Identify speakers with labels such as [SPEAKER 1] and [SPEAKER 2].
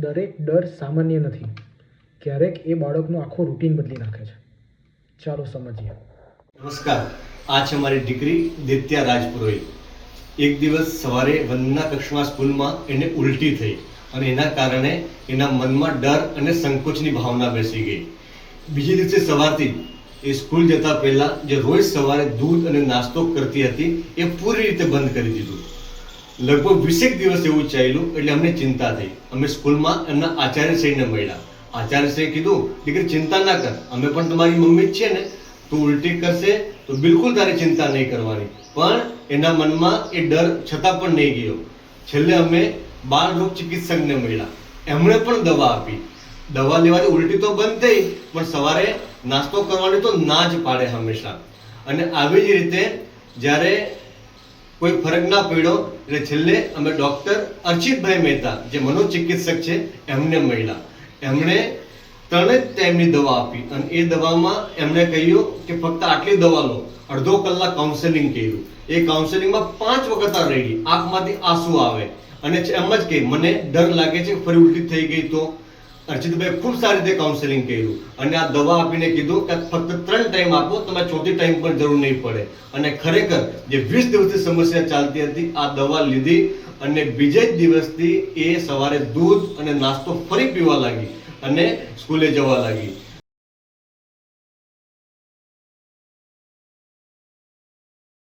[SPEAKER 1] દરેક ડર સામાન્ય નથી. ક્યારેક એ બાળકનું આખું રૂટીન બદલી નાખે છે. ચાલો સમજીએ.
[SPEAKER 2] નમસ્કાર, આ છે મારી દીકરી દિત્યા રાજપુરોહિત. એક દિવસ સવારે વંદના કક્ષામાં સ્કૂલમાં એને ઉલટી થઈ અને એના કારણે એના મનમાં ડર અને સંકોચની ભાવના બેસી ગઈ. બીજે દિવસે સવારથી એ સ્કૂલ જતા પહેલા જે રોજ સવારે દૂધ અને નાસ્તો કરતી હતી એ પૂરી રીતે બંધ કરી દીધું. લગભગ 20 દિવસ એવું ચાલ્યું એટલે અમને ચિંતા થઈ. અમે સ્કૂલમાં એમના આચાર્યશ્રીને મળ્યા. આચાર્યશ્રીએ કીધું, દીકરી ચિંતા ના કર, અમે પણ તમારી મમ્મી જ છે ને, તું ઉલટી કરશે તો બિલકુલ તારી ચિંતા નહીં કરવાની. પણ એના મનમાં એ ડર છતાં પણ નહીં ગયો. છેલ્લે અમે બાળ રોગ ચિકિત્સકને મળ્યા. એમણે પણ દવા આપી. દવા લેવાથી ઉલટી તો બંધ થઈ, પણ સવારે નાસ્તો કરવાની તો ના જ પાડે હંમેશા. અને આવી જ રીતે જ્યારે કોઈ ફરક ના પડ્યો એટલે છેલ્લે અમે ડૉક્ટર અર્ચિતભાઈ મહેતા જે મનોચિકિત્સક છે એમને મળ્યા. એમણે 3 ટાઈમની દવા આપી અને એ દવામાં એમણે કહ્યું કે ફક્ત આટલી દવા લો. અડધો કલાક કાઉન્સેલિંગ કર્યું. એ કાઉન્સેલિંગમાં 5 વખત આ રડી, આંખમાંથી આંસુ આવે અને એમ જ કે મને ડર લાગે છે ફરી ઉલટી થઈ ગઈ તો. અર્ચિતભાઈ ખૂબ સારી રીતે કાઉન્સેલિંગ કર્યું અને આ દવા આપીને કીધું કે ફક્ત 3 ટાઈમ આપો, તમે 4થી ટાઈમ પણ જરૂર નહીં પડે. અને ખરેખર જે 20 દિવસથી સમસ્યા ચાલતી હતી આ દવા લીધી અને બીજે જ દિવસથી એ સવારે દૂધ અને નાસ્તો ફરી પીવા લાગી અને સ્કૂલે જવા લાગી.